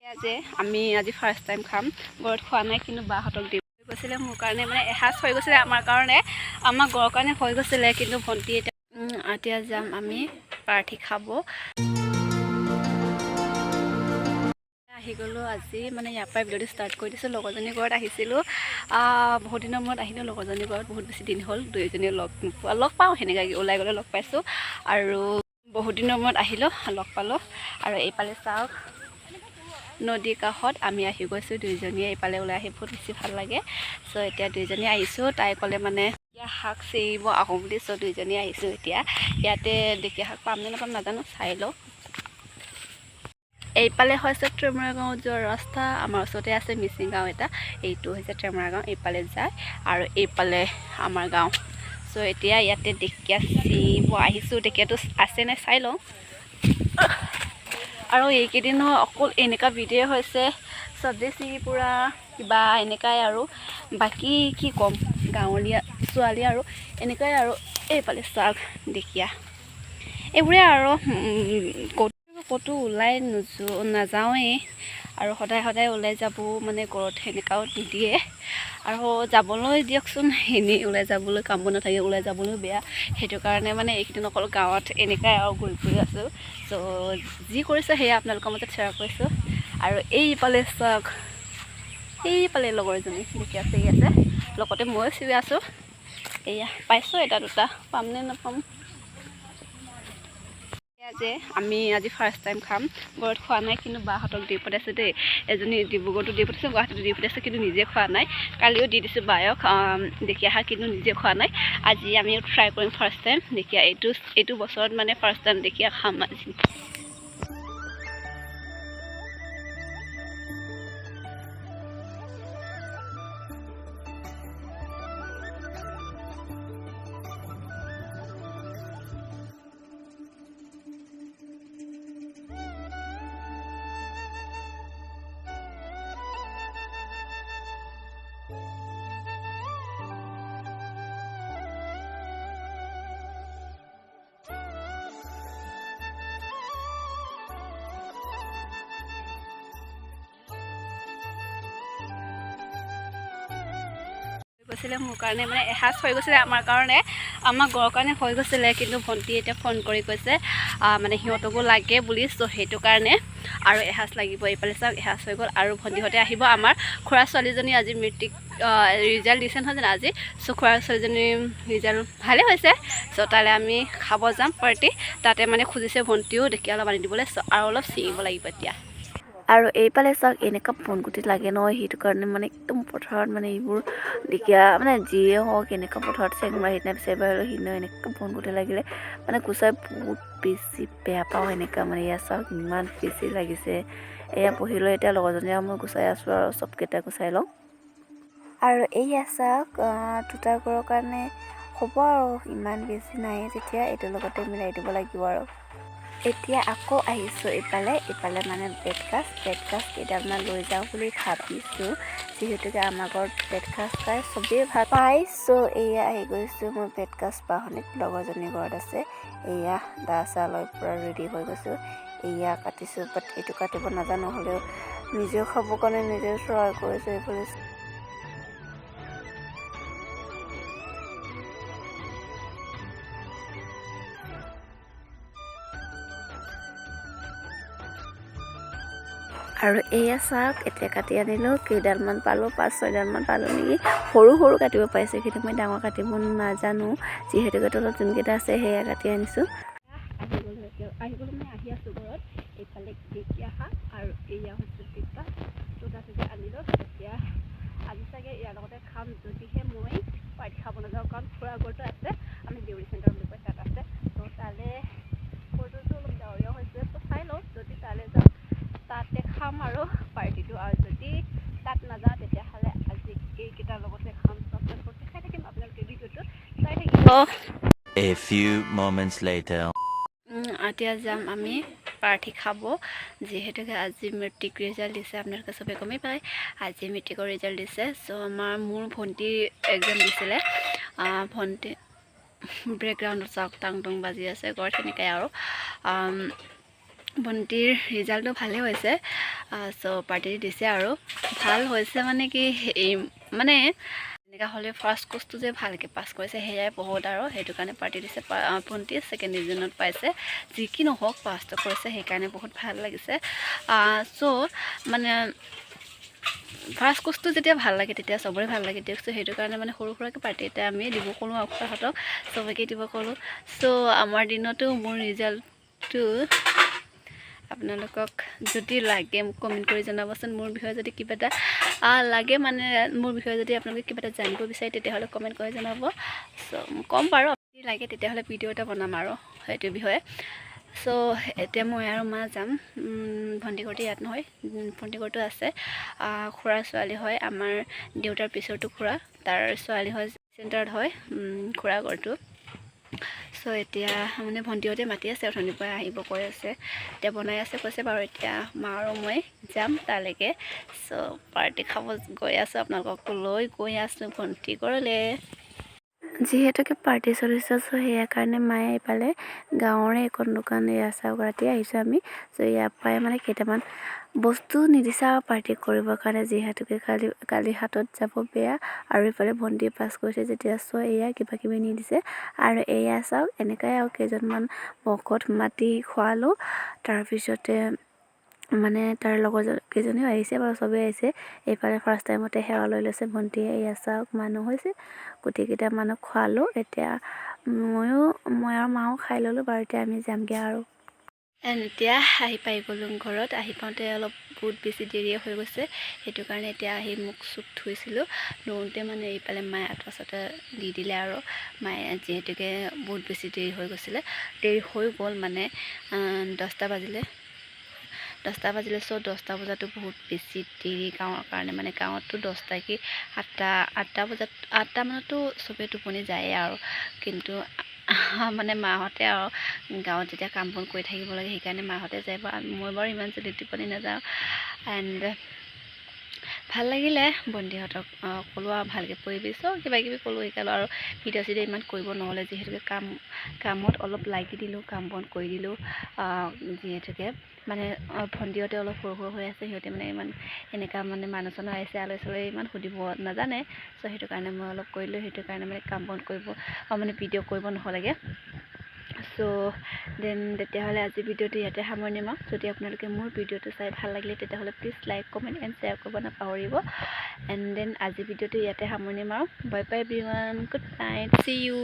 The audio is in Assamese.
যে আমি আজি ফাৰ্ষ্ট টাইম খাম ঘৰত খোৱা নাই কিন্তু বাহঁতক দিব গৈছিলে মোৰ কাৰণে মানে এসাঁজ হৈ গৈছিলে আমাৰ কাৰণে আমাৰ ঘৰৰ কাৰণে হৈ গৈছিলে কিন্তু ভণ্টি এতিয়া যাম আমি পাৰ্থি খাব আহি গ'লো আজি মানে ইয়াৰ পৰাই ভিডিঅ'টো ষ্টাৰ্ট কৰি দিছোঁ লগৰজনীৰ ঘৰত আহিছিলোঁ বহুত দিনৰ মূৰত আহিলোঁ লগৰজনীৰ ঘৰত বহুত বেছি দিন হ'ল দুয়োজনীয়ে লগ পাওঁ সেনেকৈ ওলাই গ'লে লগ পাইছোঁ আৰু বহুত দিনৰ মূৰত আহিলোঁ লগ পালোঁ আৰু এইফালে চাওক নদীৰ কাষত আমি আহি গৈছোঁ দুইজনীয়ে এইফালে ওলাই আহি বহুত বেছি ভাল লাগে চ' এতিয়া দুইজনী আহিছোঁ তাই ক'লে মানে এতিয়া শাক চিৰিব আহোঁ বুলি চ' দুইজনী আহিছোঁ এতিয়া ইয়াতে ঢেকীয়া শাক পাম নে নাপাম নাজানো চাই লওঁ এইফালে হৈছে ট্ৰেমৰা গাঁও যোৱা ৰাস্তা আমাৰ ওচৰতে আছে মিচিং গাঁও এটা এইটো হৈছে ট্ৰেমৰা গাঁও এইফালে যায় আৰু এইফালে আমাৰ গাঁও চ' এতিয়া ইয়াতে ঢেকীয়া চিৰিব আহিছোঁ ঢেকীয়াটো আছে নে চাই লওঁ আৰু এইকেইদিন অকল এনেকুৱা ভিডিঅ' হৈছে চব্জি চিঙি পুৰা কিবা এনেকুৱাই আৰু বাকী কি ক'ম গাঁৱলীয়া ছোৱালী আৰু এনেকুৱাই আৰু এইফালে চাওক ঢেকীয়া এইবোৰে আৰু ক'তো ওলাই নাযাওঁৱেই আৰু সদায় ওলাই যাব মানে ঘৰত সেনেকুৱাও নিদিয়ে আৰু যাবলৈ দিয়কচোন এনেই ওলাই যাবলৈ কাম নাথাকে ওলাই যাবলৈ বেয়া সেইটো কাৰণে মানে এইকেইদিন অকল গাঁৱত এনেকুৱাই আৰু ঘূৰি ফুৰি আছোঁ চ' যি কৰিছে সেয়া আপোনালোকৰ মাজত শ্বেয়াৰ কৰিছোঁ আৰু এইফালে চাওক এইফালে লগৰজনী ঢেকীয়া চিঙি আছে লগতে ময়ো চিঙি আছোঁ এয়া পাইছোঁ এটা দুটা পাম নে নাপাম যে আমি আজি ফাৰ্ষ্ট টাইম খাম ঘৰত খোৱা নাই কিন্তু বাহঁতক দি পঠাইছোঁ দেই এজনী ডিব্ৰুগড়তো দি পঠাইছোঁ গুৱাহাটীতো দি পঠাইছোঁ কিন্তু নিজে খোৱা নাই কালিও দি দিছোঁ বায়ক ঢেকীয়া শাক কিন্তু নিজে খোৱা নাই আজি আমি ট্ৰাই কৰিম ফাৰ্ষ্ট টাইম ঢেকীয়া এইটো বছৰত মানে ফাৰ্ষ্ট টাইম ঢেকীয়া খাম আজি গৈছিলে মোৰ কাৰণে মানে এসাঁজ হৈ গৈছিলে আমাৰ কাৰণে আমাৰ ঘৰৰ কাৰণে হৈ গৈছিলে কিন্তু ভণ্টি এতিয়া ফোন কৰি কৈছে মানে সিহঁতকো লাগে বুলি চ' সেইটো কাৰণে আৰু এসাঁজ লাগিব এইফালে চাওক এসাঁজ হৈ গ'ল আৰু ভণ্টিহঁতে আহিব আমাৰ খুৰা ছোৱালীজনী আজি মেট্ৰিক ৰিজাল্ট দিছে নহয় জানো আজি চ' খুৰা ছোৱালীজনী ৰিজাল্ট ভালে হৈছে চ' তালৈ আমি খাব যাম পাৰ্টি তাতে মানে খুজিছে ভণ্টিও ঢেকীয়া অলপ আনি দিবলৈ চ' আৰু অলপ চিঙিব লাগিব এতিয়া আৰু এইফালে চাওক এনেকুৱা বনগুটি লাগে নহয় সেইটো কাৰণে মানে একদম পথাৰত মানে এইবোৰ ঢেকীয়া মানে যিয়ে হওক এনেকুৱা পথাৰত চেংমৰা সিদিনা বিচাৰিব সিদিনা এনেকুৱা বনগুটি লাগিলে মানে গুচাই বহুত বেছি বেয়া পাওঁ এনেকুৱা মানে এয়া চাওক ইমান বেছি লাগিছে এয়া পঢ়ি লৈ এতিয়া লগৰজনীয়ে মই গুচাই আছোঁ আৰু চবকেইটা গুচাই লওঁ আৰু এইয়া চাওক দুটা ঘৰৰ কাৰণে হ'ব আৰু ইমান বেছি নাই যেতিয়া এইটোৰ লগতে মিলাই দিব লাগিব আৰু এতিয়া আকৌ আহিছোঁ এইফালে মানে বেতগাজ কেইডালমান লৈ যাওঁ বুলি ভাবিছোঁ যিহেতুকে আমাৰ ঘৰত বেতগাজ খাই চবেই ভাল পায় চ' এয়া আহি গৈছোঁ মই বেতগাজ বাহনীত লগৰজনীৰ ঘৰত আছে এয়া দা চা লৈ পূৰা ৰেডি হৈ গৈছোঁ এয়া কাটিছোঁ বাট এইটো কাটিব নাজানো হ'লেও নিজেও খাব কাৰণে নিজে ট্ৰাই কৰিছোঁ এইফালে আৰু এয়া চাওক এতিয়া কাটি আনিলোঁ কেইডালমান পালোঁ 5-6ডালমান পালোঁ নেকি সৰু কাটিব পাৰিছোঁ কিন্তু মই ডাঙৰ কাটিব নাজানো যিহেতুকে তলত যোনকেইটা আছে সেয়া কাটি আনিছোঁ আহি আছোঁ ঘৰত এইফালে ঢেকীয়া শাক আৰু এয়া হৈছে টিকা দুটা আনিলোঁ এতিয়া আজি চাগে ইয়াৰ লগতে খাম যদিহে মই পাৰ্টি খাব নাযাওঁ কাৰণ খুৰা ঘৰটো আছে আমি দেউৰী চেণ্টাৰ বুলি কয় তাত আছে ত' তালৈ ফটোটো অলপ ডাৱৰীয়া হৈছে ত' চাই লওঁ যদি তালৈ যাওঁ তাতে খাম আৰু পাৰ্টিটো আৰু যদি তাত নাযাওঁ তেতিয়াহ'লে আজি এইকেইটাৰ লগতে খাম চবজন খাই থাকিম আপোনালোকে ভিডিঅ'টো চাই থাকিব A few moments later এতিয়া যাম আমি পাৰ্টি খাব যিহেতুকে আজি মেট্ৰিক ৰিজাল্ট দিছে আপোনালোকে চবে গমেই পায় আজি মেট্ৰিকৰ ৰিজাল্ট দিছে চ' মোৰ ভণ্টি এক্সাম দিছিলে ভণ্টি বেকগ্ৰাউণ্ডত চাওক টাং টং বাজি আছে ঘৰত সেনেকৈ আৰু ভণ্টিৰ ৰিজাল্টটো ভালেই হৈছে চ' পাৰ্টি দিছে আৰু ভাল হৈছে মানে কি মানে এনেকুৱা হ'লে ফাৰ্ষ্ট কোৰ্চটো যে ভালকৈ পাছ কৰিছে সেয়াই বহুত আৰু সেইটো কাৰণে পাৰ্টি দিছে ভণ্টি ছেকেণ্ড ডিভিজনত পাইছে যি কি নহওক পাছটো কৰিছে সেইকাৰণে বহুত ভাল লাগিছে চ' মানে ফাৰ্ষ্ট কোৰ্চটো যেতিয়া ভাল লাগে তেতিয়া চবৰে ভাল লাগে দিয়কচোন সেইটো কাৰণে মানে সৰু সুৰাকৈ পাৰ্টি এটা আমি দিব ক'লোঁ খুৰাহঁতক চবকে দিব ক'লোঁ চ' আমাৰ দিনতো মোৰ ৰিজাল্টটো আপোনালোকক যদি লাগে কমেণ্ট কৰি জনাবচোন মোৰ বিষয়ে যদি কিবা এটা লাগে মানে মোৰ বিষয়ে যদি আপোনালোকে কিবা এটা জানিব বিচাৰে তেতিয়াহ'লে কমেণ্ট কৰি জনাব চ' ক'ম বাৰু যদি লাগে তেতিয়াহ'লে ভিডিঅ' এটা বনাম আৰু সেইটো বিষয়ে চ' এতিয়া মই আৰু মা যাম ভণ্টি ঘৰটো ইয়াত নহয় ভণ্টি ঘৰটো আছে খুৰাৰ ছোৱালী হয় আমাৰ দেউতাৰ পিছৰটো খুৰা তাৰ ছোৱালী হয় চেণ্টাৰত হয় খুৰা ঘৰটো চ' এতিয়া মানে ভণ্টিহঁতে মাতি আছে অথনিৰ পৰা আহিব কৈ আছে এতিয়া বনাই আছে কৈছে বাৰু এতিয়া মা আৰু মই যাম তালৈকে চ' পাৰ্টি খাব গৈ আছোঁ আপোনালোকক লৈ গৈ আছোঁ ভণ্টি ঘৰলৈ যিহেতুকে পাৰ্টি চলিছে চ' সেয়াৰ কাৰণে মায়ে এইফালে গাঁৱৰে এখন দোকান চাওক ৰাতি আহিছোঁ আমি চ' ইয়াৰ পৰাই মানে কেইটামান বস্তু নিদিছে আৰু পাৰ্টি কৰিবৰ কাৰণে যিহেতুকে কালি হাতত যাব বেয়া আৰু এইফালে ভণ্টি পাছ কৰিছে যেতিয়া চ' এয়া কিবা কিবি নিদিছে আৰু এয়া চাওক এনেকাই আৰু কেইজনমান ভকত মাতি খোৱালোঁ তাৰপিছতে মানে তাৰ লগৰ কেইজনীও আহিছে বাৰু চবেই আহিছে এইফালে ফাৰ্ষ্ট টাইমতে সেৱা লৈ লৈছে ভণ্টিয়ে এয়া চাওক মানুহ হৈছে গোটেইকেইটা মানুহ খোৱালোঁ এতিয়া মই আৰু মাও খাই ল'লোঁ বাৰু এতিয়া আমি যামগৈ আৰু এতিয়া আহি পাই গ'লোঁ ঘৰত আহি পাওঁতে অলপ বহুত বেছি দেৰিয়ে হৈ গৈছে সেইটো কাৰণে এতিয়া আহি মুখ চুখ ধুইছিলোঁ ধুওঁতে মানে এইফালে মায়ে আঠুৱা চাঠুৱা দি দিলে আৰু মায়ে যিহেতুকে বহুত বেছি দেৰি হৈ গৈছিলে দেৰি হৈ গ'ল মানে 10টা বাজিলে চ' 10টা বজাতো বহুত বেছি দেৰি গাঁৱৰ কাৰণে মানে গাঁৱততো 10টা কি 8টা মানতো চবেই টোপনি যায়েই আৰু কিন্তু মানে মাহঁতে আৰু গাঁৱত যেতিয়া কাম বন কৰি থাকিব লাগে সেইকাৰণে মাহঁতে যায় মই বাৰু ইমান জল্দি টোপনি নাযাওঁ এণ্ড ভাল লাগিলে ভণ্টিহঁতক ক'লোঁ আৰু ভালকৈ পৰিবি চ' কিবা কিবি ক'লোঁ শিকালোঁ আৰু ভিডিঅ' চিডিঅ' ইমান কৰিব নহ'লে যিহেতুকে কামত অলপ লাগি দিলোঁ কাম বন কৰি দিলোঁ যিহেতুকে মানে ভণ্টিহঁতে অলপ সৰু সৰু হৈ আছে সিহঁতে মানে ইমান এনেকুৱা মানে মানুহ চানুহ আহিছে আলহী চালহী ইমান সুধিব নাজানে চ' সেইটো কাৰণে মই অলপ কৰিলোঁ সেইটো কাৰণে মানে কাম বন কৰিব মানে ভিডিঅ' কৰিব নহ'লেগে চ' দেন তেতিয়াহ'লে আজি ভিডিঅ'টো ইয়াতে সামৰণি মাৰোঁ যদি আপোনালোকে মোৰ ভিডিঅ'টো চাই ভাল লাগিলে তেতিয়াহ'লে please like comment and share কৰিব নাপাহৰিব এণ্ড দেন আজি ভিডিঅ'টো ইয়াতে সামৰণি মাৰোঁ bye bye everyone good night see U